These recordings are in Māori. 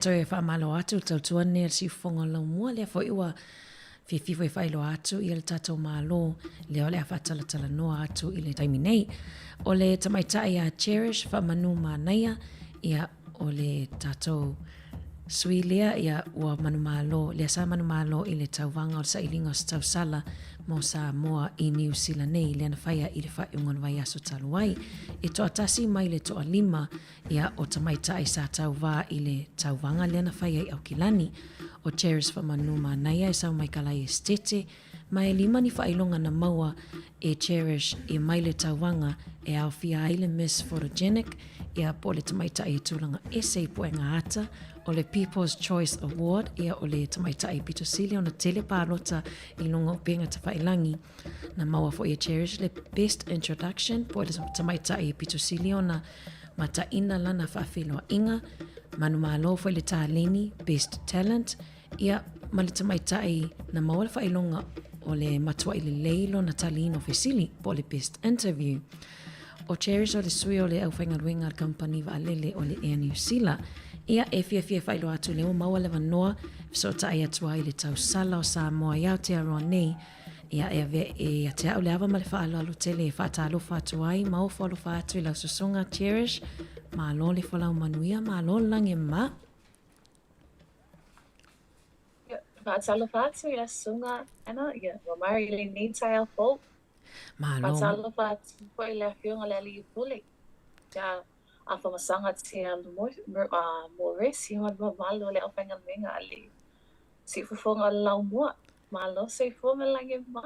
Toi whaamalo atu tau tuane si whonga lau mua lea fo iwa whiwhi whailo atu i le tatou malo leo lea whatalatala noa atu i le taimi nei. O le tamaitai a Cherish Fa'amanū Manaia ia o le tatou sui lea ia ua manumalo, lea sa manumalo i le tauvanga o le sailinga o se tausala mo Samoa i New Zealand nei, lea na whaia i le whaiunga na vai aso taluai. E toa tasi mai le toa lima ia o tamaitai sa tauvā i le tauvanga lea na whaia i Aukilani. O Cherish Fa'amanū Manaia e sau mai kalai e stete, mai lima ni whailonga na maua e Cherish i mai le tauvanga e au fia ai le Miss Photogenic ia po le tamaitai e tūlanga essay po e ngāata o le People's Choice Award ia o le tamaitai pitosili o na tele pālota i longa o penga ta whailangi na maua fo i Cherish le Best Introduction po le tamaitai pitosili o na mata ina lana whawhiloa inga manu malo fo i le tāleni Best Talent ia ma le tamaitai na maua le whailonga o le matua i le leilo na talino fesili po le Best Interview. O Cherish o le sui o le au whaingaruenga al company wa alele o le Air New Zealand. Ia e fia whailo atu leo maua lewa noa so ta ai atua i le tau sala o Samoa i Aotearoa nei. Ia e ave e atea o le awa ma le whaalo alo tele e whaata alo whaatu ai ma o whaalo whaatu i lau susonga Cherish ma alo le whalau manuia ma alo lange ma. Whaatalo whaatu i la sunga ana ia wa mari le nei tai al folk. Ma alo. Whaatalo whaatu po i le whiunga le ali i pule. Ia a whamasanga te alu mo resi hon wa malo le au whainga menga ali. Si fufonga lau mua. Malo se fuonga lange ma.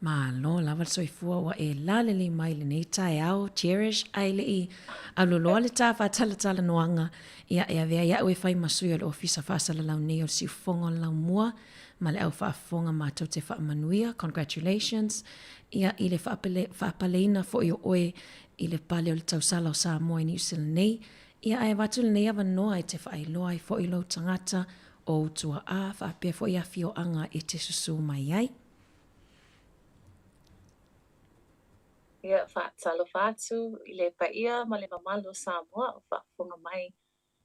Ma lo lava soifua wa e lalele mai le nei tai au Cherish ai le i aloloa le tā whatalatala noanga ia e avea ia ue whai masui o le ofisa whaasala lau nei o le siufonga lau mua ma le au whaafonga mātou te whaamanuia, congratulations ia i le whaapaleina fo i o oe i le pale o le tausala o Samoa New Zealand nei ia ai watu le nei awa noa e te whaailoa i fo i lau tangata o utua a whaapea fo i awhio anga e te susu mai ai. Ia whaatalo whaatu i le paia ma le mamalo Samoa o whaafonga mai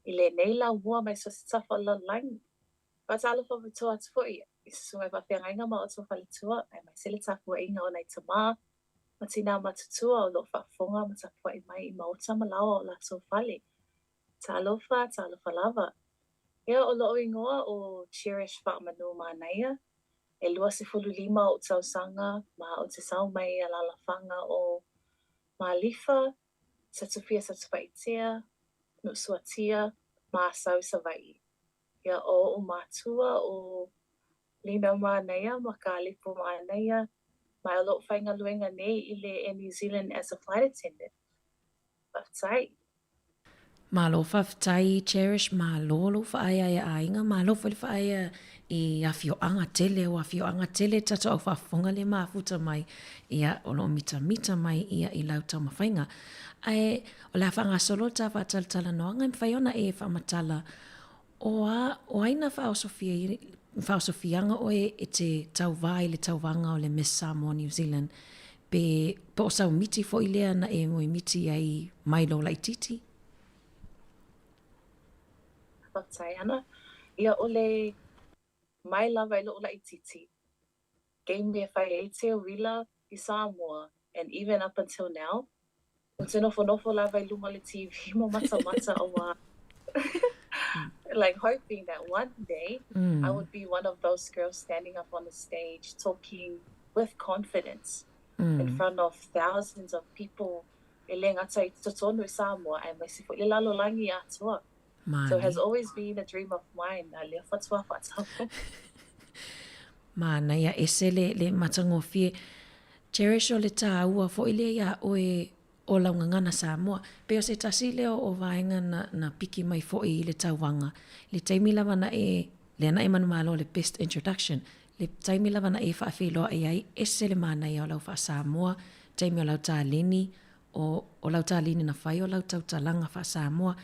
i le nei lau mua mai so se tafa la langi. Whaatalo whaatua atu fo i susunga i whawhiangainga ma o tō whalitua ai mai sele tapua inga o nei tamā ma tina matutua o lo whaafonga ma tapua i mai i mauta ma lawa o la tō whali. Talofa, talofa lava. Ia o lo ingoa o Cherish Fa'amanū Manaia e lua se fulu lima o tausanga ma o te sau mai a lalawhanga o Malifa, Satufia Satupaitea, Nusuatia, ma sau savai. Ia o matua o Lina Manaia, ma ka alipo Manaia, ma o lo whainga luenga nei i le New Zealand as a flight attendant. Whaftai. Ma lo whaftai Cherish, ma lo whaaya e ainga, ma lo whaia i awhio anga tele o awhio anga tele tato au whafonga le mafuta mai ia o lo mita mai ia i lau tau mawhainga. Ai o la whanga solo ta whatalatala noanga i whaiona e whamatala o aina whaosofianga o e te tau vai le tau vanga o le Miss Sāmoa New Zealand pe o sau miti fo i lea na e moe miti ai mai lo lai titi. Whaftai ana. Ia o le mai lava i lo la ititi. Game me whai e te o wila i Samoa, and even up until now, o te nofo lava i lunga le TV mo mata o wa. Like hoping that one day I would be one of those girls standing up on the stage talking with confidence in front of thousands of people e le ngata i totonu i Samoa ai mai sifo le lalo langi atua. So it has always been a dream of mine. Lea whatua whatau. Mana ia ese le matango fie. Cherish o le tā ua fo ile ia o launga ngana Samoa. Peo se tasi leo o vaenga na piki mai fo i le tauwanga. Le taimi lava na le ana e manumalo le Best Introduction. Le taimi lava na e whaafeloa e ai ese le mana ia o lau wha Samoa. Taimi o lau tā lini o lau tā lini na whai o lau tau talanga wha Samoa.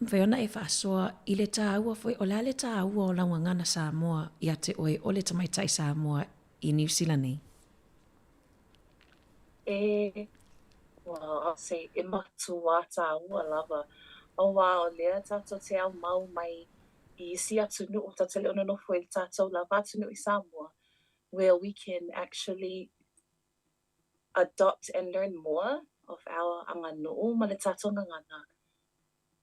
Mwhaiona e whaasoa i le tā ua foi o le tā ua o launga ngana Samoa i ate oe o le tamaitai Samoa i New Zealand nei. Well, I'll say e matua tā ua lava. O wā o lea tato te au mau mai I isi atu nu'u tatele ona nofo I tātou lava atu nu'u I Samoa, where we can actually adopt and learn more of our anga nu'u ma le tātou ngangana.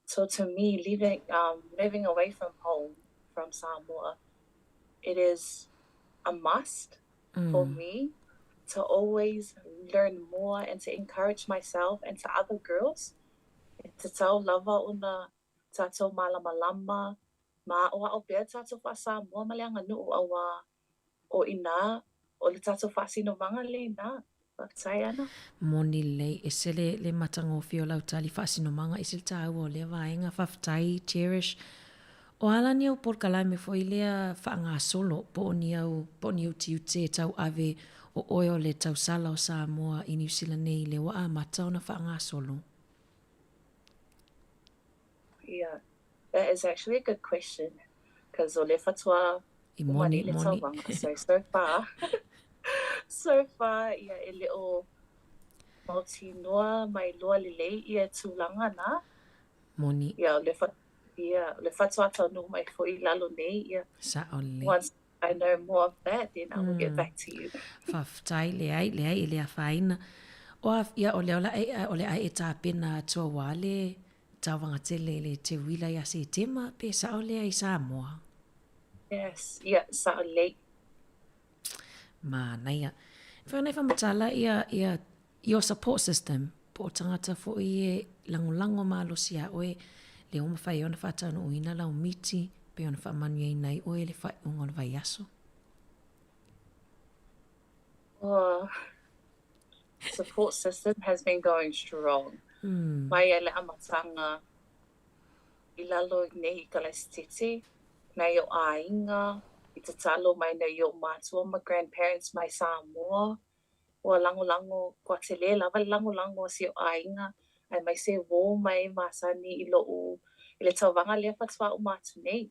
So to me, living away from home, from Samoa, it is a must for me to always learn more and to encourage myself and to other girls. Te tau lava ona tātou malama ma o au pea tātou wha Samoa ma le anga nu'u awa o ina o le tātou whasinomanga le ina. Whaktai ana. Moni lei e se le matangofi o lau tali whasinomanga i se tāu o le vaenga whaftai, Cherish. O ala ni au porkalai me foi lea whaanga solo po ni au tiu te tau ave o oio le tau sala o Samoa I New Zealand nei le wa a mata o na whaanga solo. Yeah, that is actually a good question. Because o le fatua I moni. le tauwanga. So far, yeah, e leo mauti noa mai loa lelei ia tūlanga na. Moni. Yeah, le fatua tau no mai foi lalo nei ia. Sa'ole. Once I know more of that, then I will get back to you. Whaftai le ai I lea whaina. O ia o leo la o le ai e tāpena tua wale tawanga tele le te wila ia se tema pe sa'ole ai Samoa. Yes, yeah, sa'ole. Manaia. Whanai whamatala ia your support system po tangata fo I lango malosi a oe le oma whai ona whatana o ina lau miti pe ona whamanu ei nei oe le whai unga vai aso. Support system has been going strong. Mai ele amatanga I lalo nei kalastiti, nei o ainga, I te talo mai nei o mātua ma grandparents mai Samoa, o lango kua te le lava lango si o ainga, ai mai se wō mai masani I loo, I le tauwanga lea fatua o mātu nei,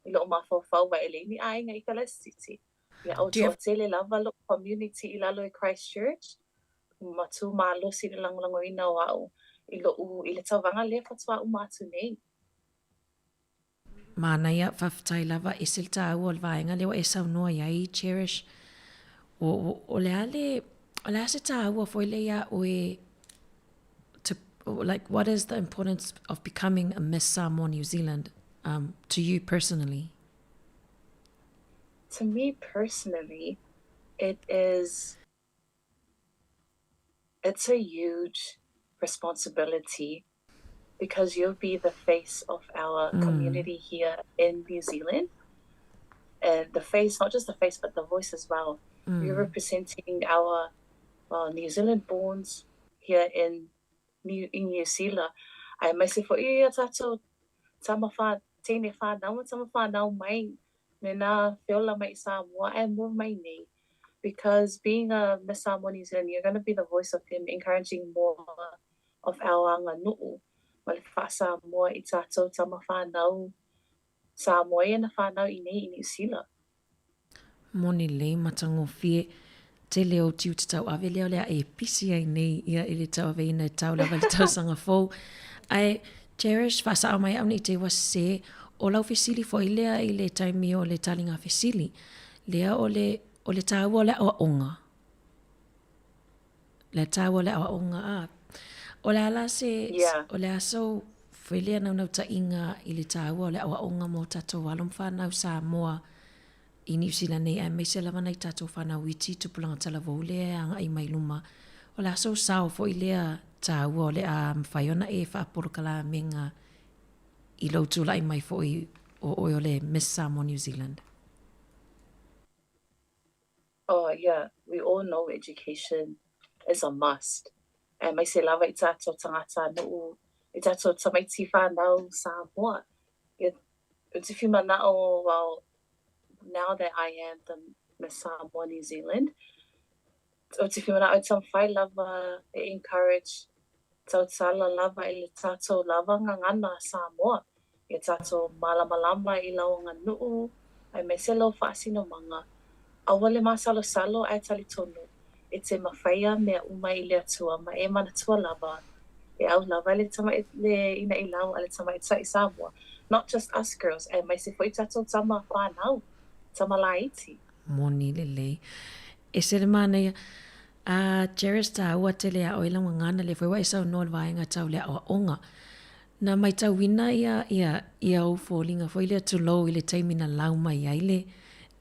I loo mawhawhau wa ele ni ainga I kalastiti. Ia au toa te le lava lo community I lalo I Christchurch, matu malo si le lango ina o au, I loo I le tauwanga lea fatua o mātu nei. Manaia whaftai lava e sil tāu o vaenga lewa e saunoa iai Cherish. O le ase tāu o foi leia oe like what is the importance of becoming a Miss Sāmoa New Zealand to you personally? To me personally, it's a huge responsibility because you'll be the face of our community here in New Zealand. And the face, not just the face, but the voice as well. You're representing our New Zealand borns here in New Zealand. Ai mai se fo ia tātou tēne whānau mai me nā whiola mai Samoa e mua mai nei. Because being a Miss Sāmoa New Zealand, you're going to be the voice of them, encouraging more of our anga nu'u. Ma le wha Samoa I tātou tama whānau Samoa e na whānau I nei I New Zealand. Moni lei matango fie te leo tiu te tau ave leo lea e pisi ai nei ia I le tau ave ina tau lava le tau sanga fōu. Ai Cherish whasa au mai au ni te wase o lau fesili fo I lea I le taimi o le talinga fesili. Lea o le tau o le awa onga. Le tau o le awa onga a. O le ala se, o le aso whelea nau ta inga I le tau o le awa onga mo tatou walum whanau Samoa I New Zealand nei ai meise lava nei tatou whanau iti tupulanga talavou lea anga I mai luma. O le aso sao fo I lea tau o le a mwhaiona e whaapurukala menga I loutu lai mai fo I o le Miss Sāmoa New Zealand. Oh yeah, we all know education is a must. And mai se lava I tātou tangata nu'u, I tātou tamaiti whanau Samoa. It's if you manao, well, now that I am the Miss Sāmoa New Zealand, it's if you manao tam whai lava e encourage tau tala lava I le tātou lava ngangana Samoa. I tātou malama I laonga nu'u, ai mai se lau whaasino manga. Awale masalo ai tali tonu. E te mawhaia mea umai I le atua, ma e mana tua lava. E au lava le tama le ina I lau, ale tama I tai Samoa. not just us girls. E mai se foi tatou tama whanau, tama laiti. Moni lele. E se le mana ia, Cherish ta ua te lea o ila ngana le foi wa isa no le vaenga tau lea o onga. Na mai tau wina ia o fōlinga foi lea tu low ile taimina lau mai aile.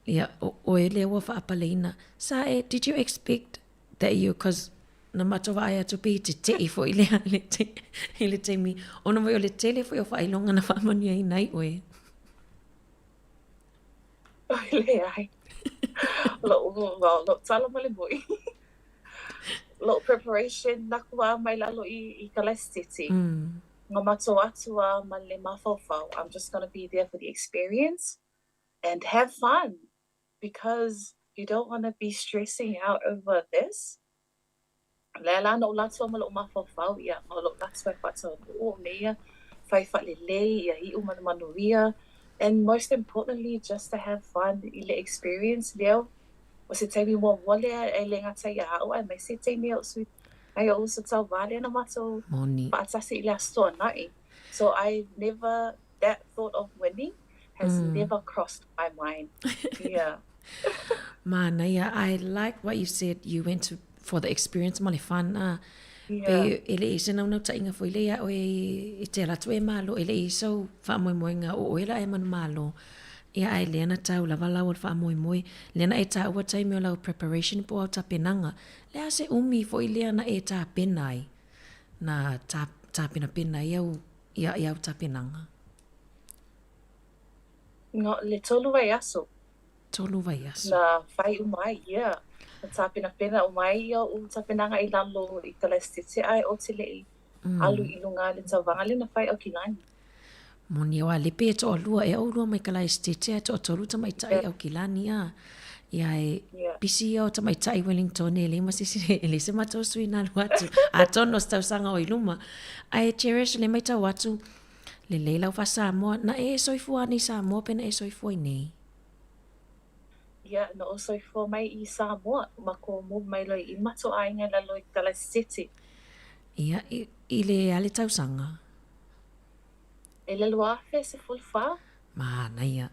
Ia o ele ua whaapaleina. Sa did you expect that you, cause na matova ai atu pe te te foi lea ile taimi. Ona mai o le tele foi o whailonga na whaamani ai nai oe. Ole ai. Lo tala male boi. Lo preparation nakua mai lalo I kalestiti. Ngā mato atua ma le mawhawhau. I'm just going to be there for the experience and have fun because you don't want to be stressing out over this. Lela no latua ma lo mawhawhau ia ma lo latua whata o mea whai whalele ia I manuia. And most importantly, just to have fun I le experience leo. O se teimi mo wale e le ngata ia au ai mai se teimi o su ai o sa tau vale na mato paatasi I le astoa nai. So that thought of winning has never crossed my mind. Yeah. Manaia, I like what you said. You went for the experience male fun. Pe ele I se nau ta inga foi lea o I te ratu e malo ele I so whaamoemoenga o ela e manu malo. Ia ai leana tau lava lau al whaamoemoe. Leana e ta ua taimi o lau preparation po au tapenanga. Lea se umi foi leana e ta penai. Na ta pena ia au tapenanga. No, le tolu vai aso. Tolu vai aso. Na whai umai, yeah. Na ta pena umai ia u tapenanga I lalo I kalestiti ai o te lei. Alu I lunga le tawanga le na whai o kilani. Moni o lepe to o lua e o lua mai kala estete to o tolu ta mai tai au kilani a. Ia e pisi o ta mai tai Wellington e le masisi ele se mato sui na luatu. A tono stau sanga o iluma. Ai Cherish le mai tau watu. Le leila fa Samoa na e soifua ni Samoa pena e soifua nei. Ia no o soifua mai I Samoa ma ko mo mai loi I mato ainga la loi kala city. Ia I le ale tau sanga. E le luafe se fulfa. Manaia.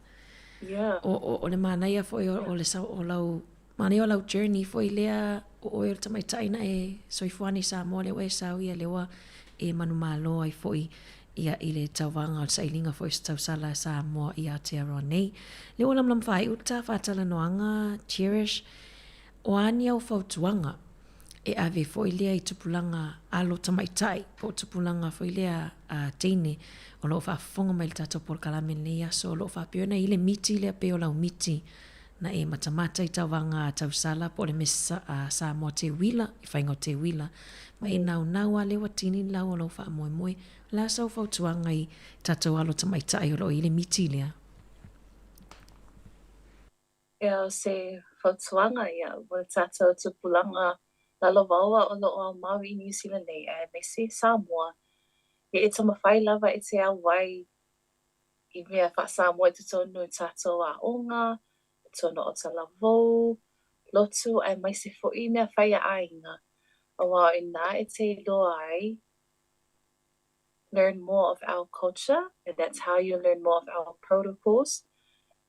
Yeah. O le manaia foi o le sau o lau mani o lau journey foi lea o le tamai taina e soifua ni Samoa le o e sau ia lewa e manu malo ai foi ia I le tauwanga o sailinga foi tau sala Samoa I Aotearoa nei. Le o lam whai uta whatala noanga Cherish o ani au fautuanga e ave foi lea I tupulanga alo tamaitai po tupulanga foi lea teine o lo whaafonga mai le tato por kalame nei aso o lo whaapiona I le miti lea pe o lau miti na e matamata I tauwanga tau sala po le Miss Sāmoa te wila I whaingo te wila ma e nau a lewa tini lau o lo whaamoemoe la sau fautuanga I tato alo tamaitai o lo I le miti lea. Ia se fautuanga ia o tato tupulanga lalo waua o lo o Maui I New Zealand nei e me se Samoa. E tama whai lava e te awai I mea wha Samoa te tonu tato a onga, tono o ta lavou, lotu ai mai se fo I mea whai a ainga. A wā e nā e te loa ai, learn more of our culture, and that's how you learn more of our protocols.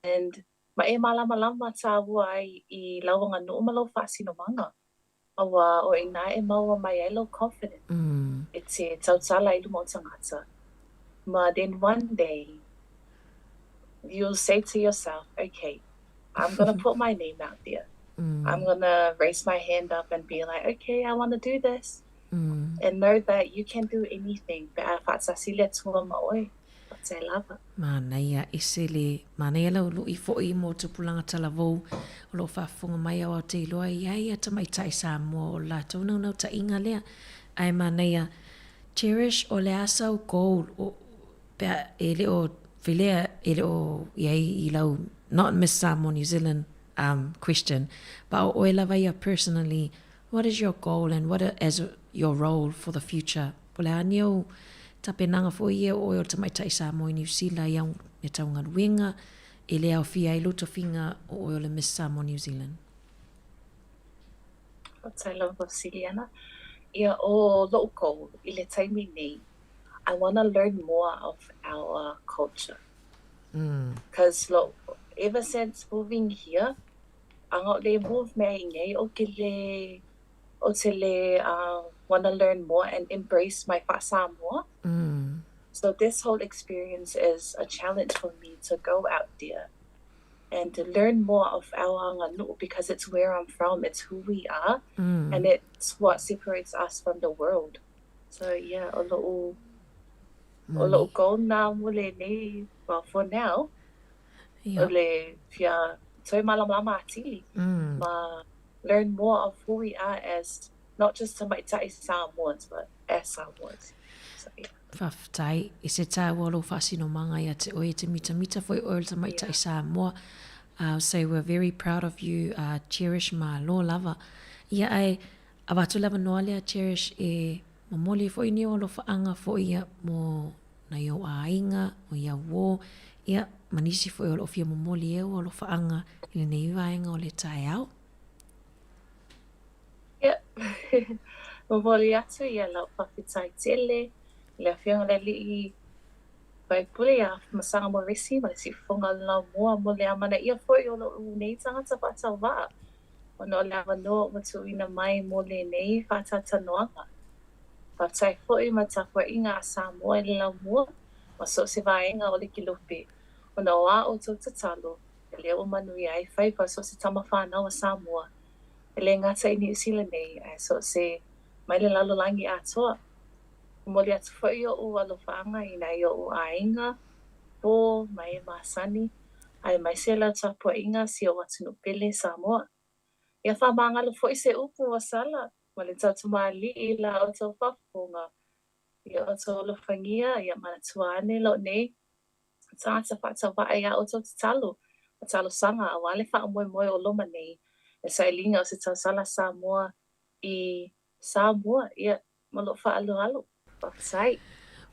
And ma e malama tā ua ai I lauanga no malo whaasino manga. Awa o ina e maua mai ai lo confident. E te tautala I lumo tangata. Ma then one day, you'll say to yourself, okay, I'm going to put my name out there. I'm going to raise my hand up and be like, okay, I want to do this. And know that you can do anything. But whaasasile tua maoi. Te lava. Manaia esele manaia lau lui fo'i mo tupulanga talavou o lo whaafonga mai au te iloa I ata mai tai Samoa o lātou nau ta inga lea ai manaia Cherish o le asau goal o pea ele o vilea ele o I lau not Miss Sāmoa New Zealand question but o lava ia personally what is your goal and what is your role for the future o le anio tapenanga fo ia o tamai tai Samoa New Zealand ia ne taunga winga e le au fia I luto finga o le Miss Sāmoa New Zealand. O tai lava Siliana. Ia o loko I le taimi nei. I want to learn more of our culture. Mm. Because look, ever since moving here, they move me want to learn more and embrace my Samoa. Mm. So this whole experience is a challenge for me to go out there and to learn more of our nganu, because it's where I'm from, it's who we are, and it's what separates us from the world. So yeah, o lo go na mule nei, well, for now, Yeah. ole fia toi malamama atili, ma learn more of who we are as not just Tamaitai Samoans, but as Samoans. So yeah. Whawhtai, I se tā walo whasino manga ia te oe te mita foi oe te Tamaitai Samoa. So we're very proud of you, Cherish Malo lava. Ia ai, awatu lava noa lea Cherish e mamoli foi ni o lo whaanga foi ia mo na iau ainga, o ia wo, ia manisi foi o lo fia mamoli e o lo whaanga ili nei vaenga o le tae au. Yeah. Mamoli atu ia lau whawhitai tele, le whianga le li pai pule a masanga mo resi, ma si whonga lau mua mo le amana ia foi o lo nei tangata whatau waa. O no le amano matu ina mai mo le nei whatata noanga. Whatai foi ma tapua inga a Samoa le lau mua, ma so se vaenga o le kilope. O no a o tau tatalo, e le o manui ai whai pa so se tama whanau a Samoa. E le ngata i New Zealand nei, so se mai le lalolangi atoa. Moli atu foi o alofaanga i na o ainga, po mai masani, ai mai se la tapua inga si o watu no pele Samoa. Ia whamanga lo foi se upu o sala, ma le tatu maali i la o tau whafunga. Ia o tau alofangia, ia mana tuane lo nei, tāta whata wa ia o tau talo, o talo sanga, a wale wha moe moe o loma nei, e sa ilinga o se tau sala Samoa i Samoa, ia malo wha alo alo. Whaftai.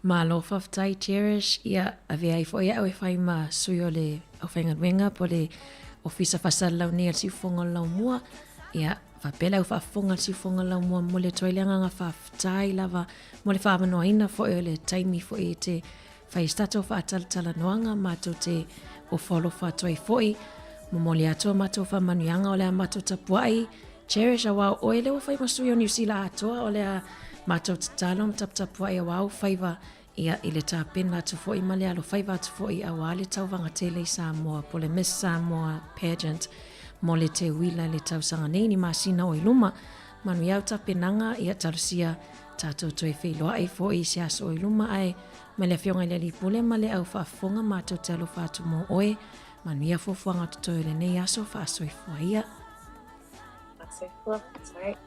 Malo whaftai Cherish, ia a vea i fo ia au e whai ma sui o le au whainga ruenga po le ofisa whasara lau nei al siufonga lau mua, ia whapela au whafonga al siufonga lau mua mo le toileanga ngā whaftai lava, mo le whamanoa ina fo e le taimi fo e te whai stato whaataltala noanga mātou te o wholo whatoi foi, mo le atoa mātou whamanuanga o le a mātou tapuai, Cherish a wau oe le o whai masui o New Zealand atoa o le a mātou tatalo tapua ia wau whaiva ia i le tāpena atu fo i male alo whaiva atu fo i awa le tauwanga tele i Samoa po le Miss Sāmoa pageant mo le te wila le tausanga nei ni masina o i luma manu iau tāpenanga ia tarusia tātou toi whiloa i fo i se aso o i luma ai me le whionga le li pule ma le au whaafonga mātou te alo whaatu mo oe manu ia fofuanga tuto le nei aso whaaso i fua ia. Whaaso i fua, that's right.